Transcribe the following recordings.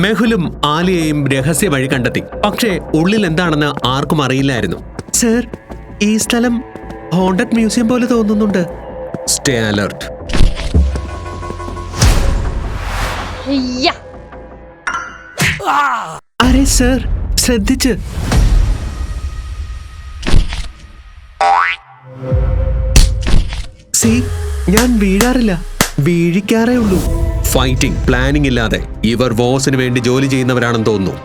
മെഹുലും ആലിയയും രഹസ്യ വഴി കണ്ടെത്തി. പക്ഷേ ഉള്ളിൽ എന്താണെന്ന് ആർക്കും അറിയില്ലായിരുന്നു. സർ, ഈ സ്ഥലം ഹോണ്ടഡ് മ്യൂസിയം പോലെ തോന്നുന്നുണ്ട്. Stay alert. അരെ സർ, ശ്രദ്ധിച്ച്. സി, ഞാൻ വീഴാറില്ല, വീഴിക്കാറേ ഉള്ളൂ. ഫൈറ്റിംഗ് പ്ലാനിംഗ് ഇല്ലാതെ ഇവർ വോസിന് വേണ്ടി ജോലി ചെയ്യുന്നവരാണെന്ന് തോന്നുന്നു.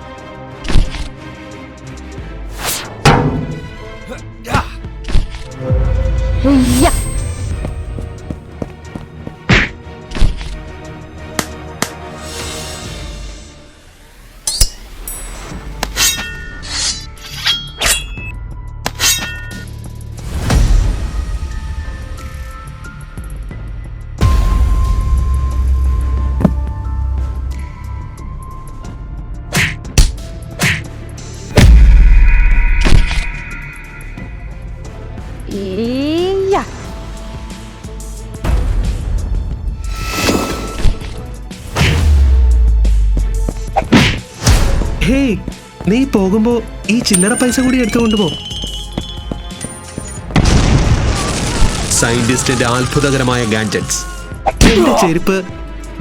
ഹേയ്, നീ പോകുമ്പോ ഈ ചില്ലറ പൈസ കൂടി എടുത്തുകൊണ്ട് പോ. സയന്റിസ്റ്റിന്റെ അത്ഭുതകരമായ ഗാഡ്ജറ്റ്സ്. എന്റെ ചെരുപ്പ്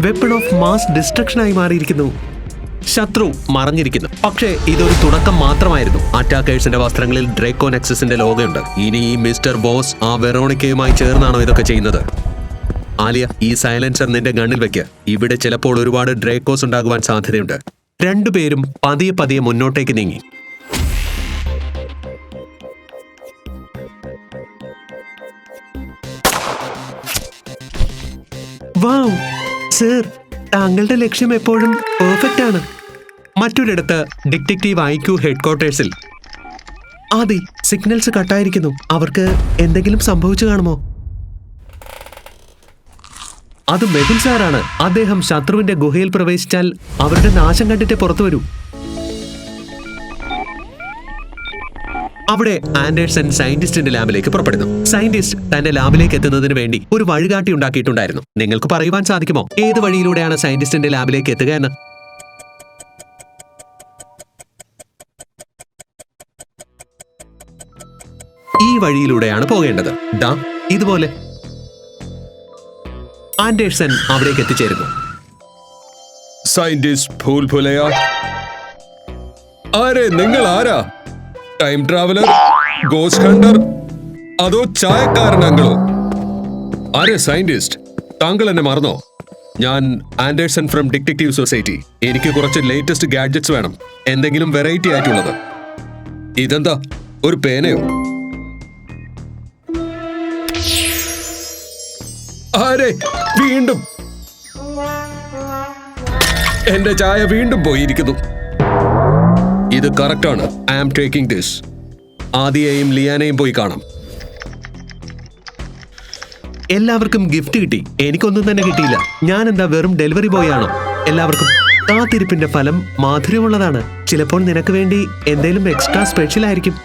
വെപ്പൺ ഓഫ് മാസ് ഡിസ്ട്രക്ഷൻ ആയി മാറിയിരിക്കുന്നു. ശത്രു മറഞ്ഞിരിക്കുന്നു. പക്ഷേ ഇതൊരു തുടക്കം മാത്രമായിരുന്നു. അറ്റാക്കേഴ്സിന്റെ വസ്ത്രങ്ങളിൽ ഡ്രേക്കോ നെക്സസിന്റെ ലോഗോയുണ്ട്. ഇനി ഈ മിസ്റ്റർ ബോസ് ആ വെറോണിക്കയുമായി ചേർന്നാണോ ഇതൊക്കെ ചെയ്യുന്നത്? ആലിയ, ഈ സൈലൻസർ നിന്റെ ഗണ്ണിൽ വെക്ക്. ഇവിടെ ചിലപ്പോൾ ഒരുപാട് ഡ്രേക്കോസ് ഉണ്ടാകുവാൻ സാധ്യതയുണ്ട്. രണ്ടുപേരും പതിയെ പതിയെ മുന്നോട്ടേക്ക് നീങ്ങി. വൗ സർ, താങ്കളുടെ ലക്ഷ്യം എപ്പോഴും പെർഫെക്റ്റ് ആണ്. മറ്റൊരിടത്ത് ഡിറ്റക്റ്റീവ് ഐക്യു ഹെഡ്ക്വാർട്ടേഴ്സിൽ. ആദി, സിഗ്നൽസ് കട്ടായിരിക്കുന്നു. അവർക്ക് എന്തെങ്കിലും സംഭവിച്ചു കാണുമോ? അത് മെഹുൽ സാറാണ്. അദ്ദേഹം ശത്രുവിന്റെ ഗുഹയിൽ പ്രവേശിച്ചാൽ അവരുടെ നാശം കണ്ടിട്ടേ പുറത്തു വരൂ. അവിടെ ആൻഡേഴ്സൺ സയന്റിസ്റ്റിന്റെ ലാബിലേക്ക് പുറപ്പെടുന്നു. സയന്റിസ്റ്റ് തന്റെ ലാബിലേക്ക് എത്തുന്നതിന് വേണ്ടി ഒരു വഴികാട്ടി ഉണ്ടാക്കിയിട്ടുണ്ടായിരുന്നു. നിങ്ങൾക്ക് പറയുവാൻ സാധിക്കുമോ ഏത് വഴിയിലൂടെയാണ് സയന്റിസ്റ്റിന്റെ ലാബിലേക്ക് എത്തുക എന്ന്? ഈ വഴിയിലൂടെയാണ് പോകേണ്ടത്. ദാ ഇതുപോലെ. ആൻഡേഴ്സൺ അവിടേക്ക് എത്തിച്ചേരുന്നു. സയന്റിസ്റ്റ് ഭൂൽ ഭുലയ. ആരെ നിങ്ങൾ? ആരാ? ടൈം ട്രാവലർ, ഗോസ്റ്റ് ഹണ്ടർ, അതോ ചായക്കാരനാങ്ങളോ? ആരെ സയന്റിസ്റ്റ്? താങ്കൾ എന്നെ മറന്നോ? ഞാൻ ആൻഡേഴ്സൺ ഫ്രം ഡിറ്റക്റ്റീവ് സൊസൈറ്റി. എനിക്ക് കുറച്ച് ലേറ്റസ്റ്റ് ഗാഡ്ജറ്റ്സ് വേണം, എന്തെങ്കിലും വെറൈറ്റി ആയിട്ടുള്ളത്. ഇതെന്താ, ഒരു പേനയോ? ആരെ? വീണ്ടും എന്റെ ചായ വീണ്ടും പോയിരിക്കുന്നു. ഇത് കറക്റ്റാണ്. I am taking this. ആദിയെയും ലിയാനെയും പോയി കാണാം. എല്ലാവർക്കും ഗിഫ്റ്റ് കിട്ടി, എനിക്കൊന്നും തന്നെ കിട്ടിയില്ല. ഞാൻ എന്താ വെറും ഡെലിവറി ബോയ് ആണോ? എല്ലാവർക്കും കാത്തിരിപ്പിന്റെ ഫലം മാധുര്യമുള്ളതാണ്. ചിലപ്പോൾ നിനക്ക് വേണ്ടി എന്തെങ്കിലും എക്സ്ട്രാ സ്പെഷ്യൽ ആയിരിക്കും.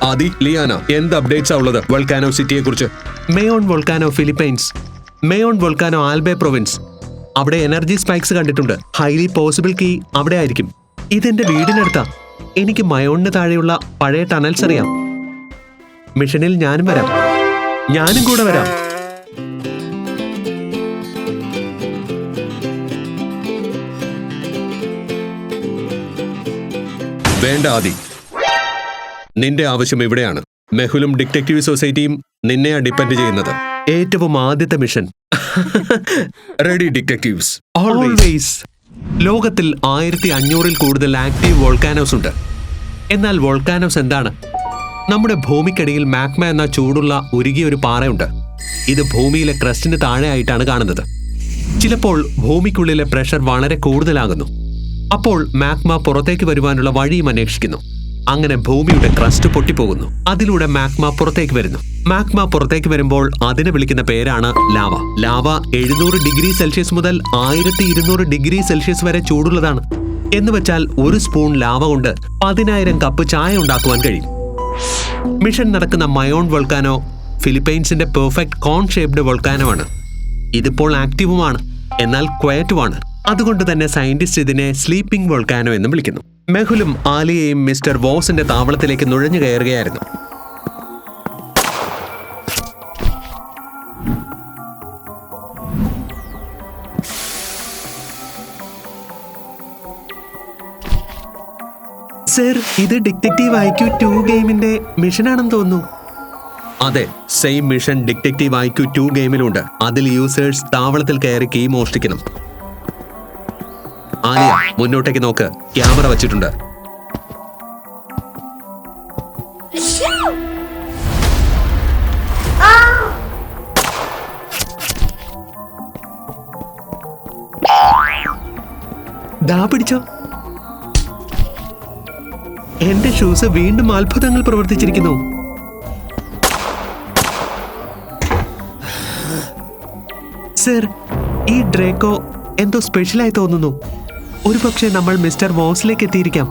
ആദി, ലിയാന, എന്ത് അപ്ഡേറ്റ്സാ ഉള്ളത് വോൾക്കാനോ സിറ്റിയെ കുറിച്ച്? മേയോൺ വോൾക്കാനോ ഫിലിപ്പൈൻസ്, മേയോൺ വോൾക്കാനോ ആൽബെ പ്രൊവിൻസ്. അവിടെ എനർജി സ്പൈക്സ് കണ്ടിട്ടുണ്ട്. ഹൈലി പോസിബിൾ കീ അവിടെ ആയിരിക്കും. ഇതെന്റെ വീടിനടുത്താ. എനിക്ക് മയോണിന് താഴെയുള്ള പഴയ ടണൽസ് അറിയാം. മിഷനിൽ ഞാനും വരാം. ഞാനും കൂടെ വരാം. വേണ്ട ആദി, നിന്റെ ആവശ്യം ഇവിടെയാണ്. മെഹുലും ഡിറ്റക്റ്റീവ് സൊസൈറ്റിയും നിന്നെയാ ഡിപ്പെൻഡ് ചെയ്യുന്നത്. ഏറ്റവും ആദ്യത്തെ മിഷൻ. Ready detectives? ഓൾവേസ്. ലോകത്തിൽ 1500-ൽ കൂടുതൽ ആക്റ്റീവ് വോൾക്കാനോസ് ഉണ്ട്. എന്നാൽ വോൾക്കാനോസ് എന്താണ്? നമ്മുടെ ഭൂമിക്കടിയിൽ മാഗ്മ എന്ന ചൂടുള്ള ഉരുകിയ ഒരു പാറയുണ്ട്. ഇത് ഭൂമിയിലെ ക്രസ്റ്റിന് താഴെയായിട്ടാണ് കാണുന്നത്. ചിലപ്പോൾ ഭൂമിക്കുള്ളിലെ പ്രഷർ വളരെ കൂടുതലാകുന്നു. അപ്പോൾ മാഗ്മ പുറത്തേക്ക് വരുവാനുള്ള വഴിയും അന്വേഷിക്കുന്നു. അങ്ങനെ ഭൂമിയുടെ ക്രസ്റ്റ് പൊട്ടിപ്പോകുന്നു. അതിലൂടെ മാഗ്മ പുറത്തേക്ക് വരുന്നു. മാഗ്മ പുറത്തേക്ക് വരുമ്പോൾ അതിനെ വിളിക്കുന്ന പേരാണ് ലാവ. ലാവ 700 ഡിഗ്രി സെൽഷ്യസ് മുതൽ 1200 ഡിഗ്രി സെൽഷ്യസ് വരെ ചൂടുള്ളതാണ്. എന്ന് വെച്ചാൽ ഒരു സ്പൂൺ ലാവ കൊണ്ട് 10,000 കപ്പ് ചായ ഉണ്ടാക്കുവാൻ കഴിയും. മിഷൻ നടക്കുന്ന മയോൺ വോൾക്കാനോ ഫിലിപ്പൈൻസിന്റെ പെർഫെക്റ്റ് കോൺ ഷേപ്ഡ് വോൾക്കാനോ ആണ്. ഇതിപ്പോൾ ആക്റ്റീവുമാണ്. എന്നാൽ ക്വയറ്റുമാണ്. അതുകൊണ്ട് തന്നെ സയന്റിസ്റ്റ് ഇതിനെ സ്ലീപ്പിംഗ് വോൾക്കാനോ എന്നും വിളിക്കുന്നു. മെഹുലും ആലിയയും മിസ്റ്റർ വോസിന്റെ താവളത്തിലേക്ക് നുഴഞ്ഞു കയറുകയായിരുന്നു. സർ, ഇത് ഡിറ്റക്റ്റീവ് IQ 2 ഗെയിമിന്റെ മിഷനാണെന്ന് തോന്നുന്നു. അതെ, സെയിം മിഷൻ ഡിറ്റക്റ്റീവ് IQ 2 ഗെയിമിലുണ്ട്. അതിൽ യൂസേഴ്സ് താവളത്തിൽ കയറി കീ മോഷ്ടിക്കണം. ആലിയ, മുന്നോട്ടേക്ക് നോക്ക്, ക്യാമറ വച്ചിട്ടുണ്ട്. ദാ പിടിച്ചോ. എന്റെ ഷൂസ് വീണ്ടും അത്ഭുതങ്ങൾ പ്രവർത്തിച്ചിരിക്കുന്നു. സർ, ഈ ഡ്രേക്കോ എന്തോ സ്പെഷ്യലായി തോന്നുന്നു. ഒരു പക്ഷേ നമ്മൾ മിസ്റ്റർ വോസിലേക്ക് എത്തിയിരിക്കാം.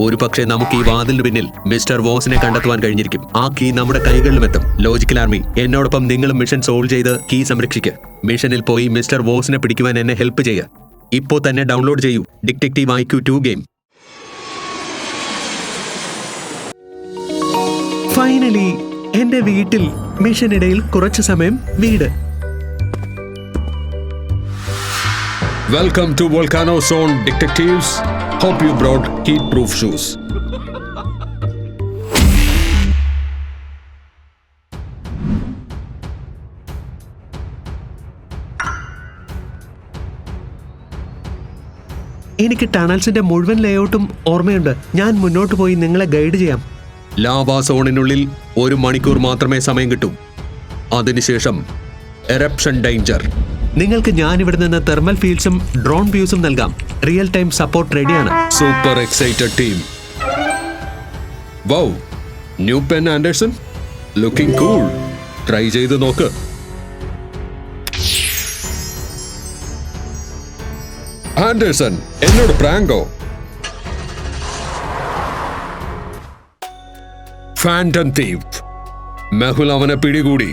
ഒരു പക്ഷേ നമുക്ക് ഈ വാതിലിന് പിന്നിൽ മിസ്റ്റർ വോസിനെ കണ്ടെത്തുവാൻ കഴിഞ്ഞിരിക്കും. ആ കീ നമ്മുടെ കൈകളിലും എത്തും. ലോജിക്കൽ ആർമി, എന്നോടൊപ്പം നിങ്ങളും മിഷൻ സോൾവ് ചെയ്ത് കീ സംരക്ഷിക്കുക. മിഷനിൽ പോയി മിസ്റ്റർ വോസിനെ പിടിക്കുവാൻ എന്നെ ഹെൽപ്പ് ചെയ്യുക. ഇപ്പോൾ തന്നെ ഡൗൺലോഡ് ചെയ്യൂ ഡിറ്റക്റ്റീവ് IQ 2 ഗെയിം. ഫൈനലി എന്റെ വീട്ടിൽ മിഷനിടയിൽ കുറച്ചു സമയം വീട്. Welcome to Volcano Zone Detectives. Hope you brought heat-proof shoes. എനിക്ക് ടണൽസിന്റെ മുഴുവൻ ലേഔട്ടും ഓർമ്മയുണ്ട്. ഞാൻ മുന്നോട്ട് പോയി നിങ്ങളെ ഗൈഡ് ചെയ്യാം. ലാവാ സോണിനുള്ളിൽ 1 മണിക്കൂർ മാത്രമേ സമയം കിട്ടൂ. അതിനുശേഷം എറപ്ഷൻ ഡേഞ്ചർ. നിങ്ങൾക്ക് ഞാൻ ഇവിടെ നിന്ന് തെർമൽ ഫീൽഡ്സും ഡ്രോൺ വ്യൂസും നൽകാം. റിയൽ ടൈം സപ്പോർട്ട് റെഡിയാണ്. Super excited team. Wow, new pen Anderson, looking cool. Try ചെയ്ത് നോക്ക്. ആൻഡേഴ്സൺ, എന്നോട് പ്രാങ്കോ? Phantom thief. മെഹുൽ അവനെ പിടികൂടി.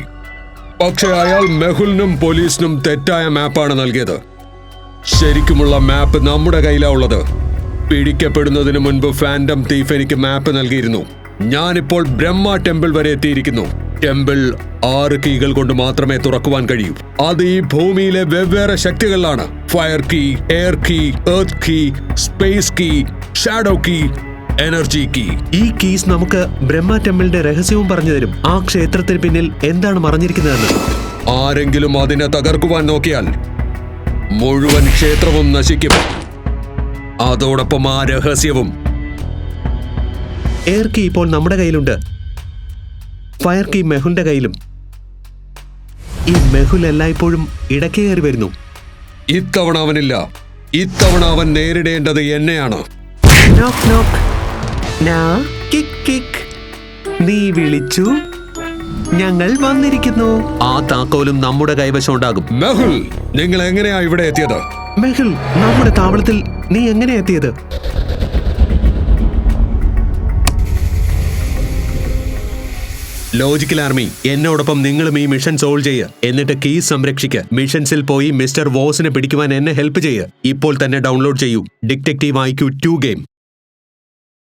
പക്ഷെ അയാൾ മെഹുലിനും പോലീസിനും തെറ്റായ മാപ്പാണ് നൽകിയത്. ശരിക്കുമുള്ള മാപ്പ് നമ്മുടെ കയ്യിലാ ഉള്ളത്. പിടിക്കപ്പെടുന്നതിന് മുൻപ് ഫാന്റം തീഫ് എനിക്ക് മാപ്പ് നൽകിയിരുന്നു. ഞാനിപ്പോൾ ബ്രഹ്മ ടെമ്പിൾ വരെ എത്തിയിരിക്കുന്നു. ടെമ്പിൾ 6 കീകൾ കൊണ്ട് മാത്രമേ തുറക്കുവാൻ കഴിയൂ. അത് ഈ ഭൂമിയിലെ വെവ്വേറെ ശക്തികളിലാണ്. Fire key, air key, earth key, space key, shadow key, energy key. ഈ കീസ് നമുക്ക് ബ്രഹ്മ ടെമ്പിളിന്റെ രഹസ്യവും പറഞ്ഞു തരും. ആ ക്ഷേത്രത്തിന് പിന്നിൽ എന്താണ് മറഞ്ഞിരിക്കുന്നതെന്ന്. ആരെങ്കിലും അതിനെ തകർക്കുവാൻ നോക്കിയാൽ മുഴുവൻ ക്ഷേത്രവും നശിക്കും. അതോടൊപ്പം ആ രഹസ്യവും. എയർ കീ ഇപ്പോൾ നമ്മുടെ കയ്യിലുണ്ട്. ഫയർ കീ മെഹുലിന്റെ കയ്യിലും. ഈ മെഹുൽ എല്ലായ്പ്പോഴും ഇടയ്ക്ക് കയറി വരുന്നു. ഇത്തവണ അവനില്ല. ഇത്തവണ അവൻ നേരിടേണ്ടത് എന്നെയാണ്. നോക്ക് നോക്ക്. Kick kick. നീ വിളിച്ചു, ഞങ്ങൾ വന്നിരിക്കുന്നു. ആ താക്കോലും നമ്മുടെ കൈവശം ഉണ്ടാകും. മെഹുൽ, നിങ്ങൾ എങ്ങനെയാ ഇവിടെ എത്തിയത്? മെഹുൽ, നമ്മുടെ താവളത്തിൽ നീ എങ്ങനെ എത്തിയത്? ലോജിക്കൽ ആർമി, എന്നോടൊപ്പം നിങ്ങളും ഈ മിഷൻ സോൾവ് ചെയ്യുക. എന്നിട്ട് കീസ് സംരക്ഷിക്കുക. മിഷൻസിൽ പോയി മിസ്റ്റർ വോസിനെ പിടിക്കുവാൻ എന്നെ ഹെൽപ്പ് ചെയ്യുക. ഇപ്പോൾ തന്നെ ഡൗൺലോഡ് ചെയ്യൂ ഡിറ്റക്റ്റീവ് IQ 2 ഗെയിം.